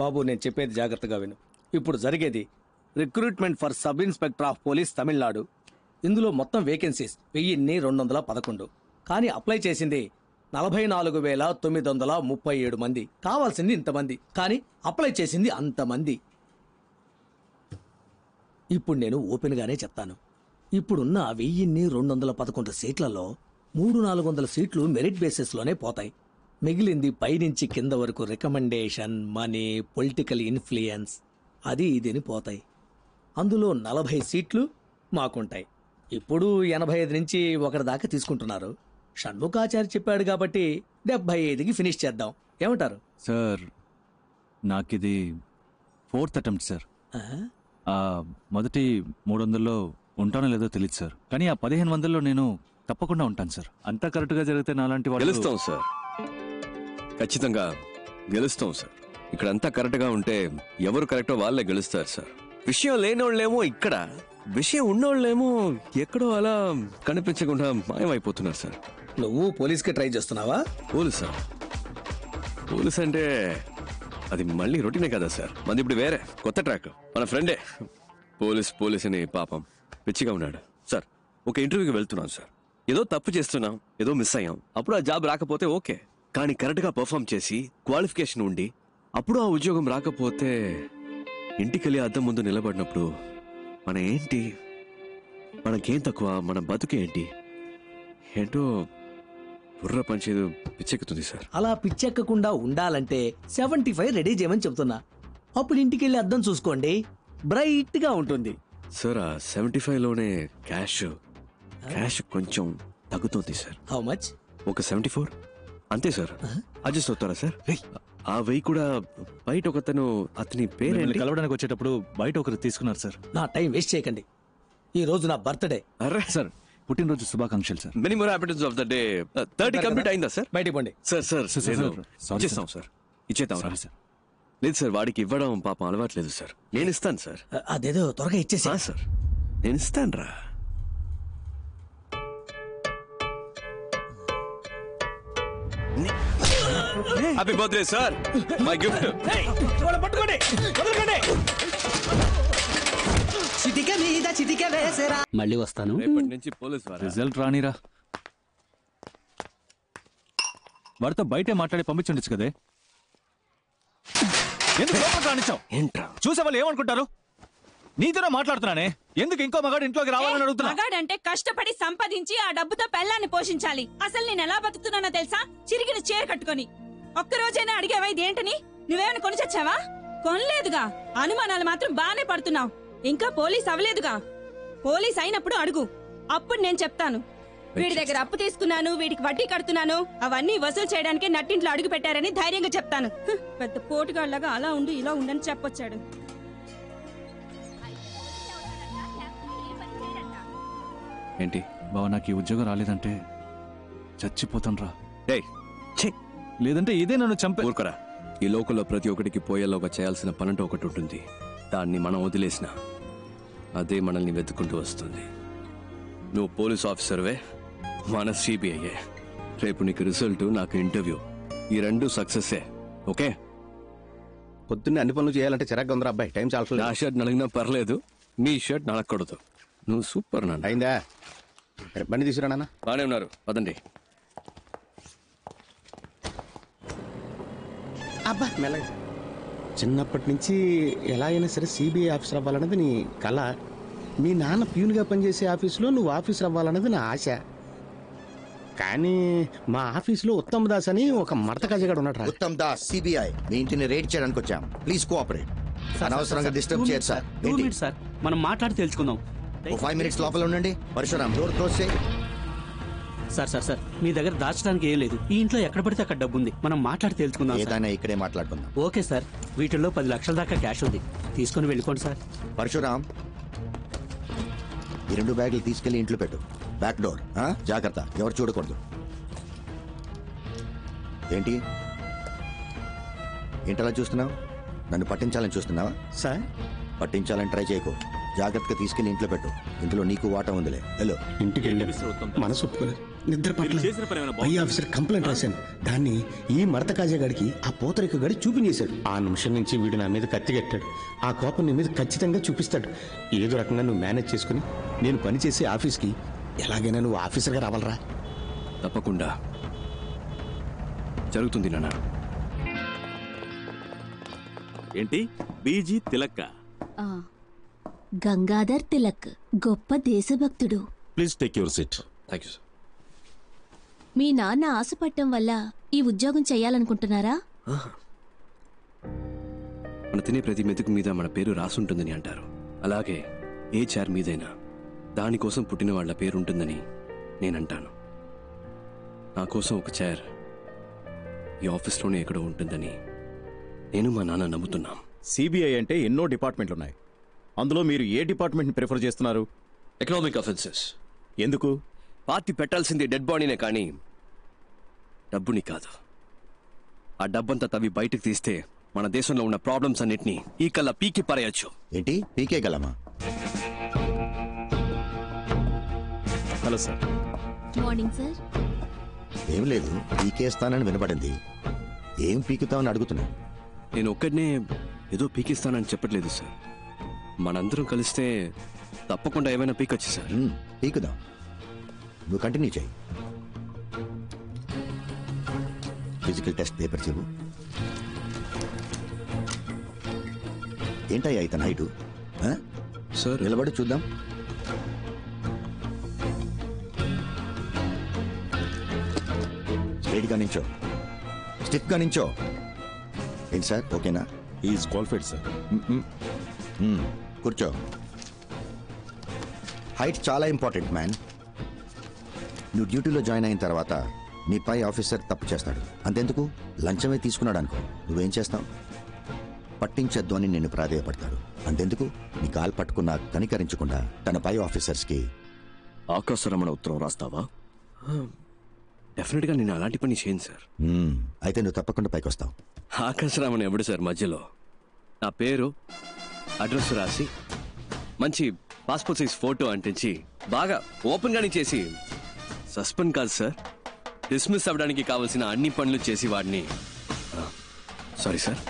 బాబు నేను చెప్పేది జాగ్రత్తగా విను. ఇప్పుడు జరిగేది recruitment for sub inspector of police Tamil Nadu. ఇందులో మొత్తం వేకెన్సీస్ 1211. కానీ అప్లై చేసింది 44,937 మంది. కావాల్సింది ఇంతమంది, కానీ అప్లై చేసింది అంతమంది. ఇప్పుడు నేను ఓపెన్గానే చెప్తాను. ఇప్పుడున్న 1211 సీట్లలో 300-400 సీట్లు మెరిట్ బేసిస్లోనే పోతాయి. మిగిలింది పైనుంచి కింద వరకు రికమెండేషన్, మనీ, పొలిటికల్ ఇన్ఫ్లుయెన్స్ అది ఇదిని పోతాయి. అందులో 40 సీట్లు మాకుంటాయి. ఇప్పుడు 85 నుంచి 1 దాకా తీసుకుంటున్నారు. షణ్ముఖాచారి చెప్పాడు కాబట్టి 75కి ఫినిష్ చేద్దాం. ఏమంటారు సార్? నాకిది 4th అటెంప్ట్ సార్. మొదటి 300లో ఉంటానో లేదో తెలియదు సార్, కానీ ఆ 1500లో నేను తప్పకుండా ఉంటాను సార్. అంతా కరెక్ట్గా జరిగితే నాలాంటి వాళ్ళు గెలుస్తాం సార్, ఖచ్చితంగా గెలుస్తాం సార్. ఇక్కడ అంతా కరెక్ట్గా ఉంటే ఎవరు కరెక్టో వాళ్ళే గెలుస్తారు సార్. విషయం లేనోళ్ళేమో ఇక్కడ, విషయం ఉన్నోళ్ళేమో ఎక్కడో అలా కనిపించకుండా మాయమైపోతున్నారు సార్. నువ్వు పోలీస్కి ట్రై చేస్తున్నావా? పోలీసా? పోలీస్ అంటే అది మళ్ళీ రొటీనే కదా సార్. మంది ఇప్పుడు వేరే కొత్త ట్రాక్. మన ఫ్రెండే పోలీస్ అని పాపం పిచ్చిగా ఉన్నాడు సార్. ఒక ఇంటర్వ్యూకి వెళ్తున్నాం సార్. ఏదో తప్పు చేస్తున్నాం, ఏదో మిస్ అయ్యాం. అప్పుడు ఆ జాబ్ రాకపోతే ఓకే, కానీ కరెక్ట్గా పర్ఫామ్ చేసి క్వాలిఫికేషన్ ఉండి అప్పుడు ఆ ఉద్యోగం రాకపోతే ఇంటికెళ్ళి అద్దం ముందు నిలబడినప్పుడు మన ఏంటి, మనకేం తక్కువ, మన బతుకేంటి ఏంటో బుర్ర పంచేది పిచ్చెక్కుతుంది సార్. అలా పిచ్చెక్కకుండా ఉండాలంటే 75 రెడీ చేయమని చెప్తున్నా. అప్పుడు ఇంటికి వెళ్ళి అద్దం చూసుకోండి, బ్రైట్ గా ఉంటుంది సార్. ఆ 75లోనే క్యాష్ కొంచెం తగ్గుతుంది సార్. How much? ఒక 74 అంతే సార్. అడ్జస్ట్ అవుతారా సార్? ఆ 1000 కూడా బయట ఒకతను, అతని పేరు కలవడానికి వచ్చేటప్పుడు బయట ఒకరు తీసుకున్నారు సార్. నా టైం వేస్ట్ చేయకండి. ఈ రోజు నా బర్త్డే. అరే సార్, పుట్టినరోజు శుభాకాంక్షలు sir. Many more happiness of the day. 30 complete అయిందా సార్? బయటికి పోండి. సార్ ఇచ్చేస్తాం సార్. ఇచ్చేద్దాం సార్. లేదు సార్, వాడికి ఇవ్వడం పాపం అలవాట్లేదు సార్. నేను ఇస్తాను సార్. అదేదో త్వరగా ఇచ్చేసి. సార్ నేను ఇస్తాను రా. Happy birthday sir, my gift. మళ్ళీ వస్తాను. రేపటి నుంచి పోలీస్ రిజల్ట్ రానిరా. వాడితో బయటే మాట్లాడి పంపించుండొచ్చు కదే. ఎందుకు రాణించావు? చూసే వాళ్ళు ఏమనుకుంటారు? నీతోనే మాట్లాడుతున్నానే. ఎందుకు ఇంకో మగాడు ఇంట్లోకి రావాలని అడుగుతున్నా? మగాడంటే కష్టపడి సంపాదించి ఆ డబ్బుతో పెళ్ళాన్ని పోషించాలి. అసలు నేను ఎలా బతుకుతున్నానో తెలుసా? చిరిగిన చీర కట్టుకొని. ఒక్కరోజైనా అడిగావా ఇదేంటని? నువ్వేమైనా కొని చచ్చావా? కొనలేదుగా. అనుమానాలు మాత్రం బానే పడుతున్నావు. ఇంకా పోలీస్ అవ్వలేదుగా. పోలీస్ అయినప్పుడు అడుగు, అప్పుడు నేను చెప్తాను. వీడి దగ్గర అప్పు తీసుకున్నాను, వీడికి వడ్డీ కడుతున్నాను, అవన్నీ వసూలు చేయడానికి నట్టింట్లో అడుగు పెట్టారని ధైర్యంగా చెప్తాను. పెద్ద పోటుగాళ్ళగా అలా ఉండు ఇలా ఉండని చెప్పొచ్చాడు. ఏంటి బావ, నాకు ఈ ఉద్యోగం రాలేదంటే చచ్చిపోతాను రా. లేదంటే ఇదే నన్ను ఊరుకోరా. ఈ లోకంలో ప్రతి ఒక్కటికి పోయేలోగా చేయాల్సిన పనంటూ ఒకటి ఉంటుంది. దాన్ని మనం వదిలేసిన అదే మనల్ని వెతుక్కుంటూ వస్తుంది. నువ్వు పోలీస్ ఆఫీసర్వే, మన సిబిఐయే. రేపు నీకు రిజల్ట్, నాకు ఇంటర్వ్యూ, ఈ 2 సక్సెస్సే. ఓకే? పొద్దున్నే అన్ని పనులు చేయాలంటే చిరాగ్గా ఉందిరా అబ్బాయి. టైం చాలా. నా షర్ట్ నలిగినా పర్లేదు, నీ షర్ట్ నలగకూడదు. నువ్వు సూపర్ నాన్న. అయిందా? బండి తీసుకురా నాన్న. బానే ఉన్నారు, పదండి. అబ్బా మెల్లగా. చిన్నప్పటి నుంచి ఎలా అయినా సరే సిబిఐ ఆఫీసర్ అవ్వాలన్నది నీ కళ. మీ నాన్న ప్యూన్గా పనిచేసే ఆఫీసులో నువ్వు ఆఫీసర్ అవ్వాలన్నది నా ఆశ. కానీ మా ఆఫీసులో ఉత్తమ్ దాస్ అని ఒక మడత కజగాడు ఉన్నాడు. ఉత్తమ్ దాస్, సిబిఐ. మీ ఇంటిని రేడ్ చేయడానికి వచ్చాం. Please cooperate. అనవసరంగా డిస్టర్బ్ చేయరు సార్. సార్ మనం మాట్లాడి తెలుసుకుందాం. 5 minutes లోపల ఉండండి. పరశురామ్, డోర్ క్లోజ్ చేయి. సార్ మీ దగ్గర దాచడానికి ఏం లేదు. ఈ ఇంట్లో ఎక్కడ పడితే అక్కడ డబ్బు ఉంది. మనం మాట్లాడి తెలుసుకుందాం. ఏదైనా ఇక్కడే మాట్లాడుకుందాం. Okay sir. వీటిల్లో 10 లక్షల దాకా క్యాష్ ఉంది. తీసుకుని వెళ్ళిపోండి సార్. పరశురామ్, ఈ 2 బ్యాగులు తీసుకెళ్లి ఇంట్లో పెట్టు. బ్యాక్ డోర్ జాగ్రత్త, ఎవరు చూడకూడదు. ఏంటి ఏంటలా చూస్తున్నావు? నన్ను పట్టించాలని చూస్తున్నావా? సార్ పట్టించాలని ట్రై చేయకు. జాగ్రత్తగా తీసుకెళ్లి ఇంట్లో పెట్టు. ఇందులో నీకు వాటా ఉందిలే. హలో, ఇంటికి వెళ్ళి మనసు ఒప్పుకోలేదు. నిద్ర పట్ల పై ఆఫీసర్ కంప్లైంట్ రాశాను. దాన్ని ఈ మడత కాజాగాడికి ఆ పూతరిక గడి చూపించేశాడు. ఆ నిమిషం నుంచి వీడు నా మీద కత్తి కట్టాడు. ఆ కోపం నీ మీద ఖచ్చితంగా చూపిస్తాడు. ఏదో రకంగా నువ్వు మేనేజ్ చేసుకుని నేను పనిచేసే ఆఫీస్కి ఎలాగైనా నువ్వు ఆఫీసర్గా రావాలరా. తప్పకుండా జరుగుతుంది నాన్న. ఏంటి బీజీ తిలక్క? గంగాధర్ తిలక్ గొప్ప దేశభక్తుడు. Please take your seat. Thank you sir. మీ నాన్న ఆశపట్టం వల్ల ఈ ఉద్యోగం చెయ్యాలనుకుంటున్నారా? మన తినే ప్రతి మెతుకు మీద మన పేరు రాసుంటుందని అంటారు. అలాగే ఏ చైర్ మీదైనా దానికోసం పుట్టిన వాళ్ళ పేరు ఉంటుందని నేనంటాను. నా కోసం ఒక చైర్ ఈ ఆఫీస్లోనే ఎక్కడో ఉంటుందని నేను మా నాన్న నమ్ముతున్నాం. సిబిఐ అంటే ఎన్నో డిపార్ట్మెంట్లు ఉన్నాయి. అందులో మీరు ఏ డిపార్ట్మెంట్ని ప్రిఫర్ చేస్తున్నారు? Economic offences. ఎందుకు? పార్టీ పెట్టాల్సింది డెడ్ బాడీనే కానీ డబ్బుని కాదు. ఆ డబ్బంతా తవ్వి బయటకు తీస్తే మన దేశంలో ఉన్న ప్రాబ్లమ్స్ అన్నిటినీ ఈ కల్లా పీకి పారేయచ్చు. ఏంటి పీకే గలమా? Hello sir. Morning sir. ఏం లేదు, పీకేస్తానని వినపడింది. ఏం పీకుతామని అడుగుతున్నా. నేను ఒక్కడనే ఏదో పీకిస్తానని చెప్పట్లేదు సార్. మనందరం కలిస్తే తప్పకుండా ఏమైనా పీకొచ్చు సార్. పీకుదాం, నువ్వు కంటిన్యూ చేయి. ఫిజికల్ టెస్ట్ పేపర్ చెవు. ఏంటయ్యా ఇతను హైటు? సార్ నిలబడి చూద్దాం. స్ట్రైట్గా నించో, స్టిఫ్గా నించో. ఏంటి సార్, ఓకేనా? Is qualified sir. కూర్చో. హైట్ చాలా ఇంపార్టెంట్ మ్యాన్. నువ్వు డ్యూటీలో జాయిన్ అయిన తర్వాత నీ పై ఆఫీసర్ తప్పు చేస్తాడు. అంతెందుకు, లంచమే తీసుకున్నాడు అనుకో, నువ్వేం చేస్తావు? పట్టించద్దు అని నిన్ను ప్రాధేయపడతాడు. అంతెందుకు, నీ కాలు పట్టుకున్నా కనికరించకుండా తన పై ఆఫీసర్స్కి ఆకాశరమణ ఉత్తరం రాస్తావా? డెఫినెట్గా నేను అలాంటి పని చేయను సార్. అయితే నువ్వు తప్పకుండా పైకి వస్తావు. ఆకాశరామన్ ఎవడు సార్ మధ్యలో? నా పేరు అడ్రస్ రాసి మంచి పాస్పోర్ట్ సైజ్ ఫోటో అంటించి బాగా ఓపెన్ గాని చేసి సస్పెండ్ కాదు సార్, డిస్మిస్ అవ్వడానికి కావాల్సిన అన్ని పనులు చేసి వాడిని సారీ సార్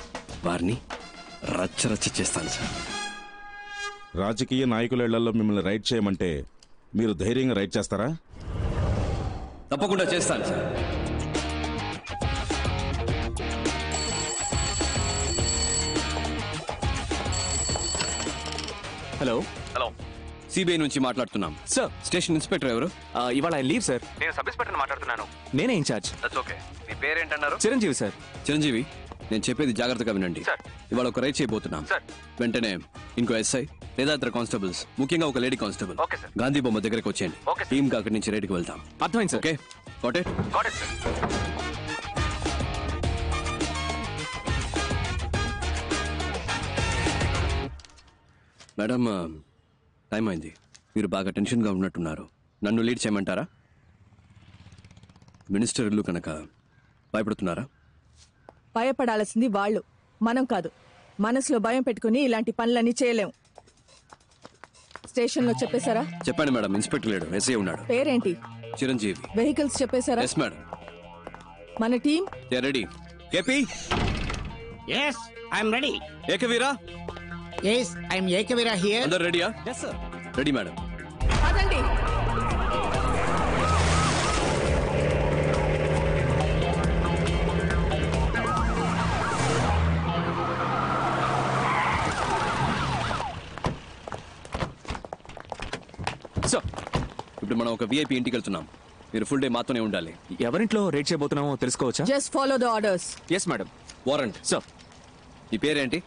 వారిని రచ్చ చేస్తాను సార్. రాజకీయ నాయకుల ఇళ్లలో మిమ్మల్ని రైడ్ చేయమంటే మీరు ధైర్యంగా రైడ్ చేస్తారా? తప్పకుండా చేస్తాను సార్. హలో హలో, సిబిఐ నుంచి మాట్లాడుతున్నాం సార్. స్టేషన్ ఇన్స్పెక్టర్ ఎవరు? ఇవాళ ఆయన లీవ్ సార్. నేను సబ్ ఇన్స్పెక్టర్ మాట్లాడుతున్నాను. నేనే ఇన్ఛార్జ్. That's okay. మీ పేరేంటన్నారు? చిరంజీవి సార్. చిరంజీవి, నేను చెప్పేది జాగ్రత్తగా వినండి. సార్. ఇవాళ ఒక రైడ్ చేయబోతున్నాం. సార్. వెంటనే ఇంకో ఎస్ఐ లేదా ఇద్దరు కానిస్టేబుల్స్, ముఖ్యంగా ఒక lady constable okay sir. Gandhi బొమ్మ దగ్గరకు వచ్చేయండి. Okay sir. టీమ్ అక్కడి నుంచి రైడ్కి వెళ్తాం. అర్థమైంది sir. Okay, got it? Got it sir. Madam, time అయింది. మీరు బాగా టెన్షన్గా ఉన్నట్టున్నారు. నన్ను లీడ్ చేయమంటారా? మినిస్టర్ ఇల్లు కనుక భయపడుతున్నారా? భయపడాల్సింది వాళ్ళు, మనం కాదు. మనసులో భయం పెట్టుకుని ఇలాంటి పనులన్నీ చేయలేం. స్టేషన్లో చెప్పేశారా? చెప్పాను మేడం. ఇన్స్పెక్టర్ లేడు, ఎస్ఐ ఉన్నాడు. పేరేంటి? చిరంజీవి. వెహికల్స్ చెప్పేశారా? Yes madam. మన team ready. KP, Yes, I'm ready. Ekavira, Yes, I'm Ekavira here. అందరు రెడీయా? Yes sir. Ready madam. పదండి. సార్, ఇప్పుడు మనం ఒక విఐపి ఇంటికి వెళ్తున్నాం. మీరు ఫుల్ డే మాతోనే ఉండాలి. ఎవరింట్లో రేట్ చేయబోతున్నామో తెలుసుకోవచ్చా? Just follow the orders. Yes madam. Warrant. Sir. ఈ పేరేంటి?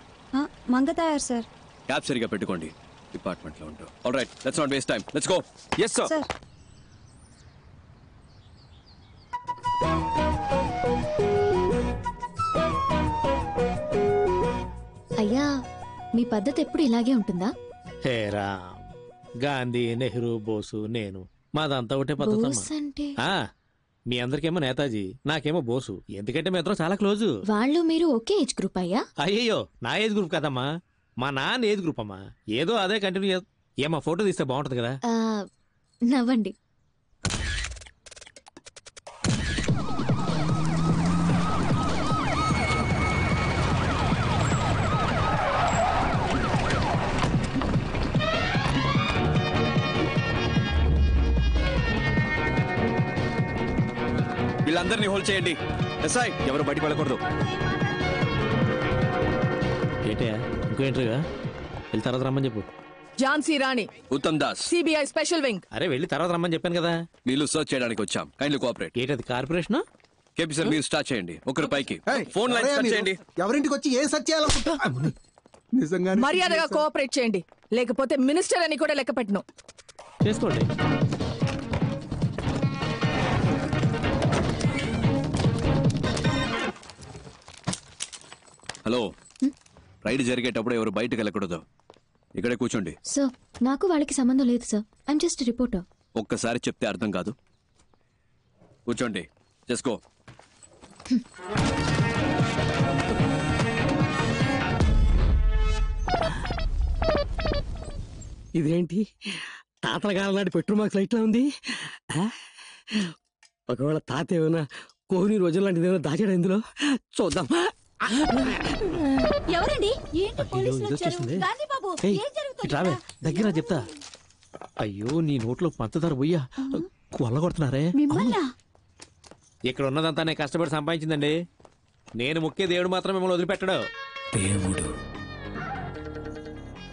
మంగతాయారు సార్. క్యాబ్ సరిగా పెట్టుకోండి, డిపార్ట్మెంట్ లో ఉంటాం. All right, let's not waste time, let's go. Yes sir. అయ్యా, మీ పద్ధతి ఎప్పుడు ఇలాగే ఉంటుందా? హేరా, గాంధీ, నెహ్రూ, బోసు, నేను మాదంతా ఒకటే పద్ధతి. బోస్ అంటే మీ అందరికేమో నేతాజీ, నాకేమో బోసు. ఎందుకంటే మీ ఇద్దరం చాలా క్లోజు. వాళ్ళు మీరు ఒకే ఏజ్ గ్రూప్ అయ్యా? అయ్యయ్యో, నా ఏజ్ గ్రూప్ కదమ్మా, మా నాన్న ఏజ్ గ్రూప్ అమ్మా. ఏదో అదే కంటిన్యూ. ఏమా ఫోటో తీస్తే బాగుంటది కదా. నవ్వండి. వీళ్ళందరినీ హోల్డ్ చేయండి. ఎస్ఐ ఎవరు బయటికి వెళ్ళకూడదు. ఏంటే ఇంకో ఎంట్రీగా వెళ్ళి తర్వాత రమ్మని చెప్పు. Jhansi Rani, Uttam Das, CBI special wing. అరే వెళ్ళి తర్వాత రమ్మని చెప్పాను కదా. వీళ్ళు సర్చ్ చేయడానికి వచ్చాం. Kindly cooperate. ఏంటది కార్పొరేషన్? కేపీ సార్ మీరు స్టార్ట్ చేయండి. ఒకరి పైకి ఫోన్ లైన్ స్టార్ట్ చేయండి. ఎవరింటికి వచ్చి ఏ సెర్చ్ చేయాలనుకుంటా నిజంగా మర్యాదగా కోఆపరేట్ చేయండి, లేకపోతే మినిస్టర్ అని కూడా లెక్క పెట్టను. చేసుకోండి. హలో, రైడ్ జరిగేటప్పుడు ఎవరు బయటకు వెళ్ళకూడదు. ఇక్కడే కూర్చోండి. సార్ నాకు వాళ్ళకి సంబంధం లేదు సార్, ఐఎమ్ జస్ట్ రిపోర్టర్. ఒక్కసారి చెప్తే అర్థం కాదు. కూర్చోండి. చేసుకో. ఇదేంటి తాతల కాలం నాటి పెట్రోల్ మార్క్స్ లైట్ లా ఉంది. ఒకవేళ తాత ఏమైనా కోహ్లీ రోజుల లాంటిది ఏమైనా దాచాడు ఇందులో, చూద్దాం. ఎవరండి? ఏంటి పోలీసులు వచ్చారు? గాంధీ బాబు, ఏం జరుగుతుంది? రావే దగ్గర చెప్తా. అయ్యో నీ నోట్లో పంచదార పోయ్యా కొల్లగొడుతున్నారే. మిమ్మల్నా? ఇక్కడ ఉన్నదంతా నేను కష్టపడి సంపాదించిందండి. నేను ముఖ్య దేవుడు మాత్రం మిమ్మల్ని వదిలిపెట్టడు. దేవుడు.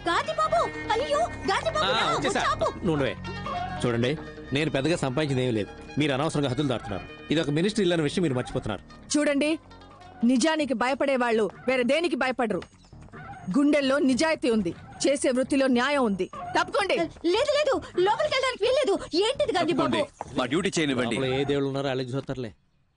గాంధీ బాబు, అయ్యో గాంధీ బాబు, రా, వచ్చేసా. ఆపు. నుండే చూడండి, నేను పెద్దగా సంపాదించింది ఏమీ లేదు. మీరు అనవసరంగా హద్దులు దాటుతున్నారు. ఇది ఒక మినిస్ట్రీ ఇల్లు అనే విషయం మీరు మర్చిపోతున్నారు. చూడండి, నిజానికి భయపడే వాళ్ళు వేరే దేనికి భయపడరు. గుండెల్లో నిజాయితీ ఉంది, చేసే వృత్తిలో న్యాయం ఉంది. తప్పుకోండి. లేదు లేదు, లోపలికి వెళ్ళడానికి వీల్లేదు. ఏంటిది గాంధీ బాబు? మా డ్యూటీ చేయనివ్వండి. లోపల ఏ దేవుళ్ళు ఉన్నారో అలాగే చూస్తారులే.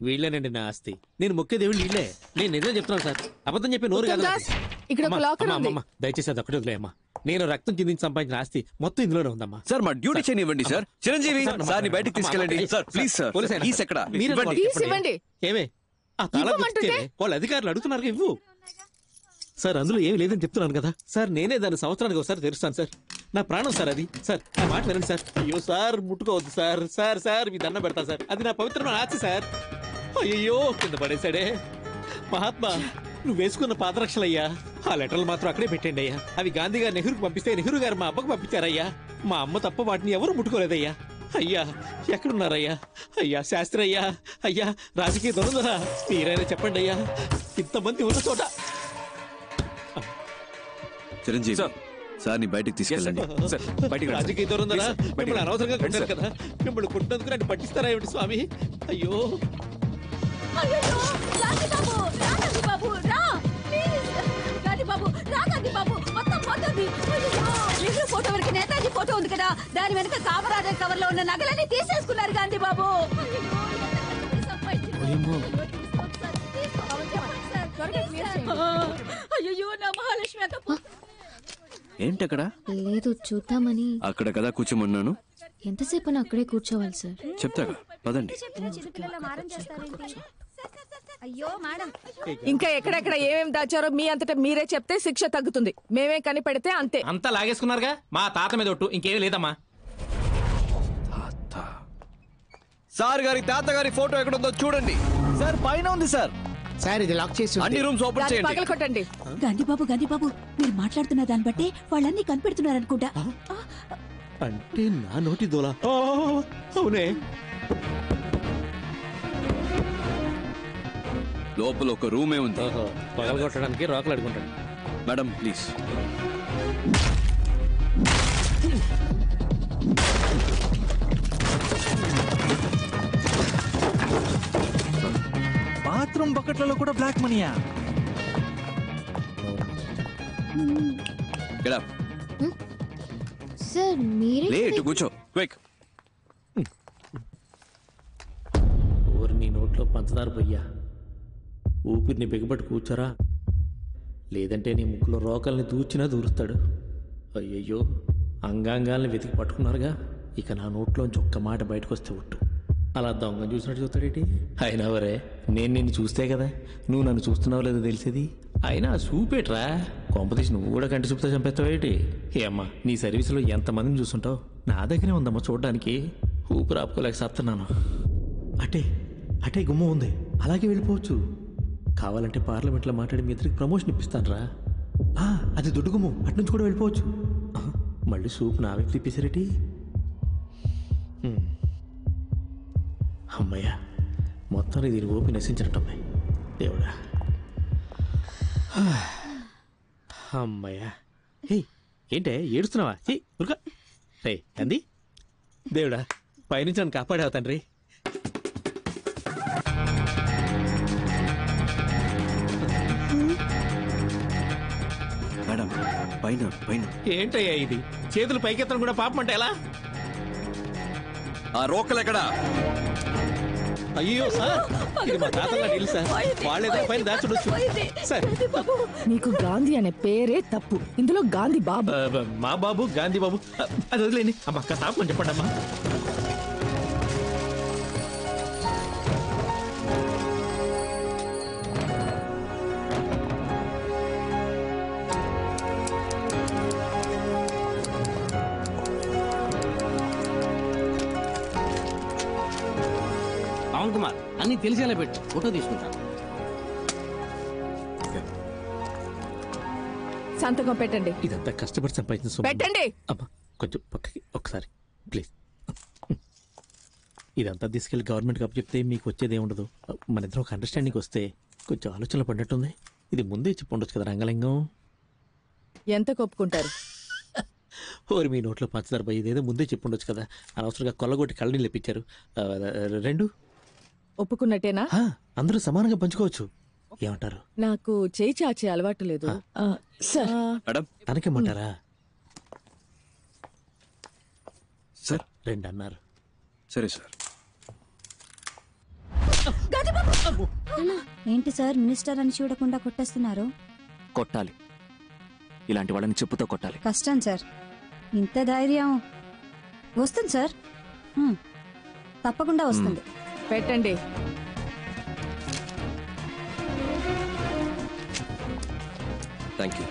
వీళ్ళేనండి నా ఆస్తి. నేను ముఖ్య దేవుళ్ళు వీళ్ళే. నేను నిజం చెప్తున్నాను సార్, అబద్ధం చెప్పి నోరు కాదు. దాస్, ఇక్కడ ఒక లాకర్ ఉంది. దయచేసి అది ఒకటి వదిలేయమ్మా. నేను రక్తం చిందించి సంపాదించిన ఆస్తి మొత్తం ఇందులోనే ఉందమ్మా. సార్ మా డ్యూటీ చేయనివ్వండి సార్. చిరంజీవి సార్ ని బయటికి తీసుకెళ్ళండి. Sir please sir. కీస్ ఎక్కడ? ఇవ్వండి. ఏమే ఆ తాళం తెచ్చిస్తే వాళ్ళు అధికారులు అడుగుతున్నారు ఇవ్వు. సార్ అందులో ఏమి లేదని చెప్తున్నాను కదా సార్. నేనే దాన్ని సంవత్సరానికి ఒకసారి తెరుస్తాను సార్. నా ప్రాణం సార్ అది. సార్ నా మాట వినండి సార్. అయ్యో సార్ ముట్టుకోవద్దు సార్. సార్ సార్ మీ దండం పెడతాను సార్. అది నా పవిత్రమైన ఆస్తి సార్. అయ్యో కింద పడేశాడే. మహాత్మా నువ్వు వేసుకున్న పాదరక్షలయ్యా. ఆ లెటర్లు మాత్రం అక్కడే పెట్టండి అయ్యా. అవి గాంధీ గారు నెహ్రూకి పంపిస్తే నెహ్రూ గారు మా అబ్బకు పంపించారయ్యా. మా అమ్మ తప్ప వాటిని ఎవరు ముట్టుకోలేదయ్యా. అయ్యా ఎక్కడున్నారయ్యా? అయ్యా శాస్త్రి అయ్యా, అయ్యా రాజకీయ దొరదరా, మీరైనా చెప్పండి అయ్యా. ఇంతమంది ఉన్న చోట. చిరంజీవి సార్ ని బయటికి తీసుకెళ్ళండి. రాజకీయ దొరదరా, మిమ్మల్ని అనవసరంగా కొట్టారు కదా. మిమ్మల్ని కొట్టినందుకు నన్ను పట్టిస్తారా ఏమిటి స్వామి? అయ్యో అయ్యో గాంధీ బాబు, రా గాంధీ బాబు, రా ప్లీజ్. గాంధీ బాబు, రా గాంధీ బాబు, మొత్తం పోతుంది. నెహ్రూ ఫోటో వరకు నేతాజీ ఫోటో ఉంది కదా, దాని వెనక కామరాజర్ కవర్ లో ఉన్న నగలన్నీ తీసేసుకున్నారు గాంధీ బాబు. అయ్యో నా మహాలక్ష్మి అక్క. ఏంటి అక్కడ? లేదు చూద్దామని. అక్కడ కదా కూర్చోమన్నాను. ఎంతసేపు అని అక్కడే కూర్చోవాలి సార్? చెప్తాగా పదండి. అయ్యో మేడం, ఇంకా ఎక్కడెక్కడ ఏమేమి దాచారో మీ అంతటా మీరే చెప్తే శిక్ష తగ్గుతుంది. మేమే కనిపెడితే అంతే. అంతా లాగేసుకున్నారుగా. మా తాత మీద ఒట్టు, ఇంకేమీ లేదమ్మా. సార్ గారి తాతగారి ఫోటో ఎక్కడుందో చూడండి. సార్ పైన ఉంది సార్. సార్ ఇది లాక్ చేసి అన్ని రూమ్స్ ఓపెన్ దాన్ని చేయండి. పగలకొట్టండి. గాంధీ బాబు, గాంధీ బాబు, మీరు మాట్లాడుతున్న దాన్ని బట్టి వాళ్ళన్నీ కనిపెడుతున్నారనుకుంటా. అంటే నా నోటి దోల. అవునే. లోపల ఒక రూమే ఉంది. పగలగొట్టడానికి రోకలు అడుగుంటాడు. Madam please. బాత్రూమ్ బకెట్లలో కూడా బ్లాక్ మనీయా? Get up. సార్ మీరే లేట్ కూర్చో. క్విక్. ఊరి నీ నోట్లో పంచదార పోయ్యా. ఊపిరిని బిగబట్టి కూర్చోరా, లేదంటే నీ ముక్కులో రోకల్ని దూచినా దూరుస్తాడు. అయ్యయ్యో అంగాంగాల్ని వెతికి పట్టుకున్నారుగా. ఇక నా నోట్లోంచి ఒక్క మాట బయటకు వస్తే ఒట్టు. అలా దొంగ చూసినట్టు చూస్తాడేటి? అయినా వరే నేను నిన్ను చూస్తే కదా నువ్వు నన్ను చూస్తున్నావు లేదో తెలిసేది. అయినా చూపేట్రా, కొంపతీసి నువ్వు కూడా కంటి చూపుతా చంపేస్తావేటి? ఏ అమ్మా నీ సర్వీసులో ఎంతమందిని చూస్తుంటావు? నా దగ్గరే ఉందమ్మా చూడడానికి. ఊపిరి ఆపుకోలేక సత్తున్నాను. అటే అటే గుమ్మ ఉంది, అలాగే వెళ్ళిపోవచ్చు. కావాలంటే పార్లమెంట్లో మాట్లాడి మీ ఇద్దరికి ప్రమోషన్ ఇప్పిస్తాను రా. అది దొడ్డు గుమ్ము, అట్నుంచి కూడా వెళ్ళిపోవచ్చు. మళ్ళీ సూప్ నా వైపు తిప్పేసారేటి? అమ్మయ్యా మొత్తాన్ని దీని ఓపి నశించినట్టమ్మాయి దేవుడా. అమ్మయ్యా. హే ఏంటే ఏడుస్తున్నావా? ఉరుక రే అంది. దేవుడా పైనుంచి నన్ను కాపాడావు తండ్రి. మేడం పైన పైన ఏంటయ్యా ఇది? చేతులు పైకెత్తడం కూడా పాపం అంటే ఎలా? ఆ రోకలెక్కడా? అయ్యో సార్, ఇది మా తాతల నీళ్ళు సార్. వాళ్ళేదో పైన దాచుడొచ్చు సార్. నీకు గాంధీ అనే పేరే తప్పు. ఇందులో గాంధీ బాబు. మా బాబు గాంధీ బాబు అది వదిలేని. అమ్మ అక్క తాపని చెప్పండి అమ్మా. పవన్ కుమార్ అన్ని తెలిసేలా పెట్టు, ఫోటో తీసుకుంటాను. సంతకం పెట్టండి. ఇదంతా కష్టపడి సంపాదించిన సొమ్ము. పెట్టండి. అమ్మా కొంచెం పక్కకి ఒకసారి ప్లీజ్. ఇదంతా తీసుకెళ్లి గవర్నమెంట్కి అప్పచెప్తే మీకు వచ్చేది ఏముండదు. మన ఇద్దరు ఒక అండర్స్టాండింగ్ వస్తే కొంచెం ఆలోచనలు పడినట్టుంది. ఇది ముందే చెప్పి ఉండొచ్చు కదా రంగలింగం. ఎంత కొప్పుకుంటారు? ఓరి మీ నోట్లో పంచదార పోయి ఇదేదో ముందే చెప్పి ఉండొచ్చు కదా. అనవసరంగా కొల్లగొట్టి కళ్ళని లేపించారు. 2 ఒప్పుకున్నట్టేనా? అందరూ సమానంగా పంచుకోవచ్చు. ఏమంటారు? నాకు చేయి చాచే అలవాటు లేదు సార్. తనకేమంటారా? సార్ 2 అన్నారు. సరే సార్. ఏంటి సార్ మినిస్టర్ అని చూడకుండా కొట్టేస్తున్నారు? కొట్టాలి, ఇలాంటి వాళ్ళని చెప్పుతో కొట్టాలి. కష్టం సార్. ఇంత ధైర్యం వస్తుంది సార్, తప్పకుండా వస్తుంది. పెట్టండి. Thank you.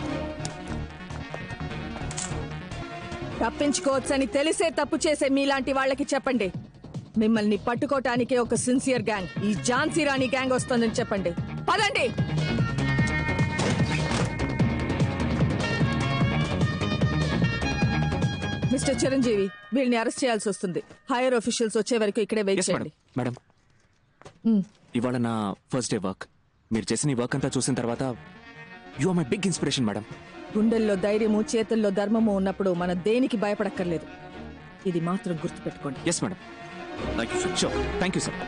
తప్పించుకోవచ్చని తెలిసే తప్పు చేసే మీలాంటి వాళ్ళకి చెప్పండి, మిమ్మల్ని పట్టుకోవటానికే ఒక సిన్సియర్ గ్యాంగ్, ఈ ఝాన్సీ రాణి గ్యాంగ్ వస్తుందని చెప్పండి. పదండి. మిస్టర్ చిరంజీవి, వీళ్ళని అరెస్ట్ చేయాల్సి వస్తుంది. హైయర్ ఆఫీషియల్స్ వచ్చే వరకు ఇక్కడే వెయిట్ చేయండి. మేడం, ఇవాళ నా ఫస్ట్ డే వర్క్. మీరు చేసిన ఈ వర్క్ అంతా చూసిన తర్వాత you are my big inspiration madam. గుండెల్లో ధైర్యము, చేతుల్లో ధర్మము ఉన్నప్పుడు మనం దేనికి భయపడక్కర్లేదు. ఇది మాత్రం గుర్తుపెట్టుకోండి. Yes madam. Thank you sir. Sure. Thank you sir.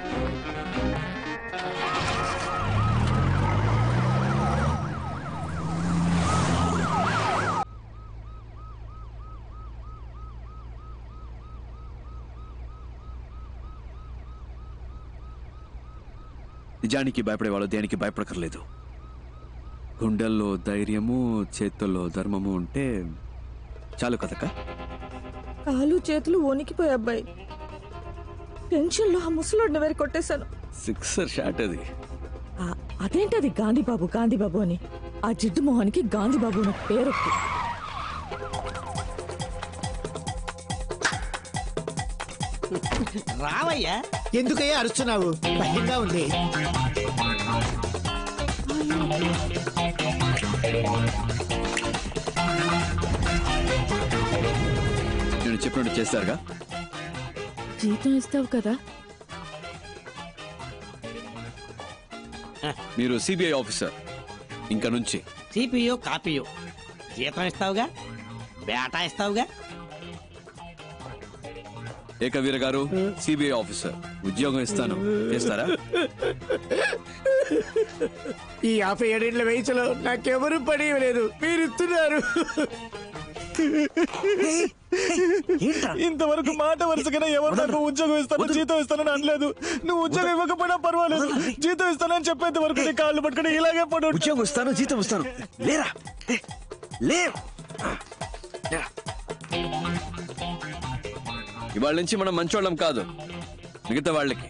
నిజానికి భయపడేవాళ్ళు దేనికి భయపడకర్లేదు. గుండెల్లో ధైర్యము, చేతుల్లో ధర్మము ఉంటే చాలు కదక్క. కాలు చేతులు వణికిపోయి అబ్బాయి, టెన్షన్ లో ఆ ముసలోడిని వేరు కొట్టేశాను. 6 షాట్ అది. అదేంటది గాంధీబాబు గాంధీబాబు అని? ఆ జిడ్డు మొహానికి గాంధీబాబు అన్న పేరు. రావయ్యా, ఎందుకయ్యా అరుస్తున్నావు? భయంగా ఉంది. నేను చెప్పినట్టు చేస్తారుగా. జీతం ఇస్తావు కదా? మీరు సిబిఐ ఆఫీసర్. ఇంకా నుంచి సిపియో కాపీయో జీతం ఇస్తావుగా, బేటా ఇస్తావుగా. ఏకవీర గారు, సిబిఐ ఆఫీసర్, ఉద్యోగం ఇస్తాను, చేస్తారా? ఈ 57 వయసులో నాకెవరు పని ఇవ్వలేదు, మీరు ఇస్తున్నారు. ఇంతవరకు మాట వరుసగా ఎవరు నాకు ఉద్యోగం ఇస్తాను, జీతం ఇస్తానని అనలేదు. నువ్వు ఉద్యోగం ఇవ్వకపోయినా పర్వాలేదు, జీతం ఇస్తానని చెప్పేంత వరకు నీ కాళ్ళు పట్టుకుని ఇలాగే పడు. ఉద్యోగం ఇస్తాను, జీతం ఇస్తాను, లేరా లే. ఇవాళ నుంచి మనం మంచోళ్ళం కాదు. మిగతా వాళ్ళకి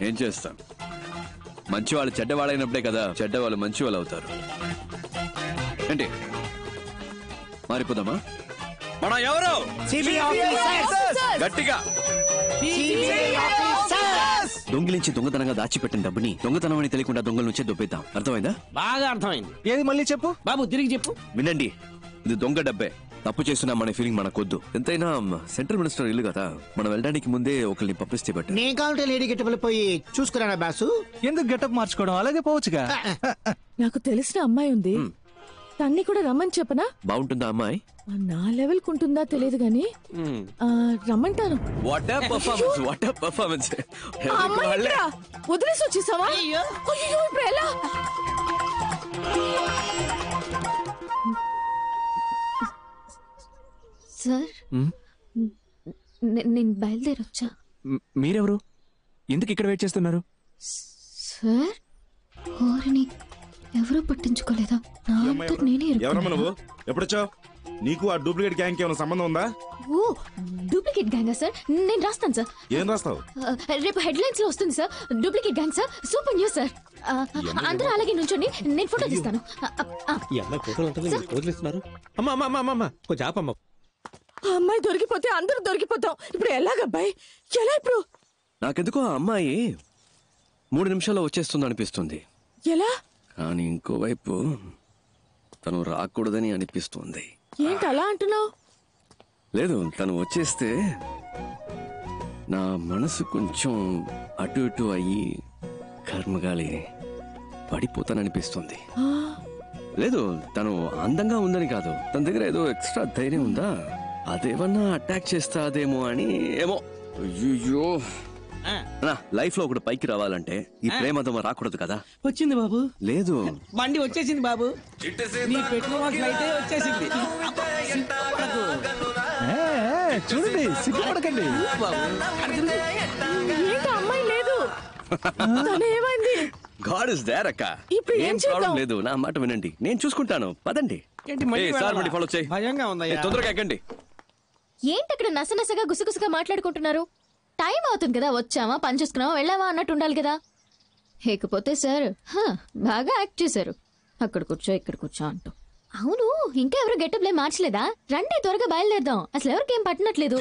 ఏం చేస్తాం? మంచి వాళ్ళు చెడ్డవాళ్ళైనప్పుడే కదా చెడ్డవాళ్ళు మంచి వాళ్ళు అవుతారు. ఏంటి మారిపోదామా? మన ఎవరు? గట్టిగా. దొంగిలించి దొంగతనంగా దాచిపెట్టిన డబ్బుని దొంగతనం అని తెలియకుండా దొంగల నుంచే దొబ్బేద్దాం. అర్థమైందా? బాగా అర్థమైంది. ఏది మళ్ళీ చెప్పు బాబు, తిరిగి చెప్పు. వినండి, ఇది దొంగ డబ్బే. తప్పు చేస్తున్నామనే ఫీలింగ్ మనకొద్దు. ఎంతైనా సెంట్రల్ మినిస్టర్ ఇల్లు కదా, మనం వెళ్ళడానికి ముందే ఒకరిని పబ్లిసిటీ బట్టి. నేను కావాలంటే లేడీ గెటబుల్ పోయి చూసుకురానా బాసు? ఎందుకు గెటప్ మార్చుకోవడం, అలాగే పోవచ్చుగా. నాకు తెలిసిన అమ్మాయి ఉంది, తన్ని కూడా రమ్మని చెప్పనా? బాగుంటుందా అమ్మాయి? నా లెవెల్ కుంటుందా తెలియదు గాని రమ్మంటాను. What a performance, what a performance. వదిలేసి వచ్చేసావా? అయ్యో ఇప్పుడు ఎలా? సార్ నేను బయలుదేరొచ్చా. మీరెవరు? ఎందుకు ఇక్కడ వెయిట్ చేస్తున్నారు? సార్ ఓరిని ఎవరూ పట్టించుకోలేదా? నా అంతట నేనే ఎవరమ్మా నువ్వు? ఇరుక్కున్నా. ఎప్పుడొచ్చావు? నీకు ఆ డూప్లికేట్ గ్యాంగ్ ఏమైనా సంబంధం ఉందా? ఓ డూప్లికేట్ గ్యాంగా సార్? నేను రాస్తాను సార్. ఏం రాస్తావు? రేపు హెడ్లైన్స్ లో వస్తుంది sir. Duplicate gang sir, super news sir. అందరూ అలాగే నుంచోండి, నేను ఫోటో తీస్తాను. ఈ అమ్మాయి ఫోటోలు ఉంటుంది, వదిలిస్తున్నారు. అమ్మా అమ్మా అమ్మా అమ్మా కొంచెం ఆపమ్మా. ఆ అమ్మాయి దొరికిపోతే అందరూ దొరికిపోతాం. ఇప్పుడు ఎలాగబ్బాయి, ఎలా ఇప్పుడు? నాకెందుకో ఆ అమ్మాయి 3 నిమిషాల్లో వచ్చేస్తుంది అనిపిస్తుంది. ఎలా? కానీ ఇంకోవైపు తను రాకూడదని అనిపిస్తుంది. ఏంటి అలా అంటున్నావు? లేదు, తను వచ్చేస్తే నా మనసు కొంచెం అటు ఇటు అయ్యి కర్మగాలి పడిపోతాననిపిస్తుంది. లేదు, తను అందంగా ఉందని కాదు, తన దగ్గర ఏదో ఎక్స్ట్రా ధైర్యం ఉందా, అదేమన్నా అటాక్ చేస్తాదేమో అని. ఏమో. అయ్యో, లైఫ్ లో ఒకటి పైకి రావాలంటే ఈ ప్రేమదం రాకూడదు కదా. వచ్చింది బాబు. లేదు, బండి వచ్చేసింది బాబు. నీ పెట్రోల్ ఫ్లైట్ వచ్చేసింది. చూడండి, సిగ్గుపడకండి. ఏంటి అమ్మాయి లేదు? ఏమైంది? గాడ్ ఇస్ దేర్ అక్క. ఇప్పుడు ఏం ఏం ప్రాబ్లం చేద్దాం? లేదు, నా మాట వినండి, నేను చూసుకుంటాను. పదండి. సార్ బండి ఫాలో చేయి. భయంగా ఉందయ్యా. తొందరగా ఎక్కండి. ఏంటి అక్కడ నసనసగా గుసగుసగా మాట్లాడుకుంటున్నారు? టైం అవుతుంది కదా, వచ్చామా పని చూసుకున్నావా వెళ్ళావా అన్నట్టు ఉండాలి కదా. లేకపోతే సార్ బాగా యాక్ట్ చేశారు, అక్కడ కూర్చో ఇక్కడ కూర్చో అంటూ. అవును, ఇంకా ఎవరు గెటప్లే మార్చలేదా? రండి త్వరగా బయలుదేరదాం, అసలు ఎవరికేం పట్టినట్లేదు.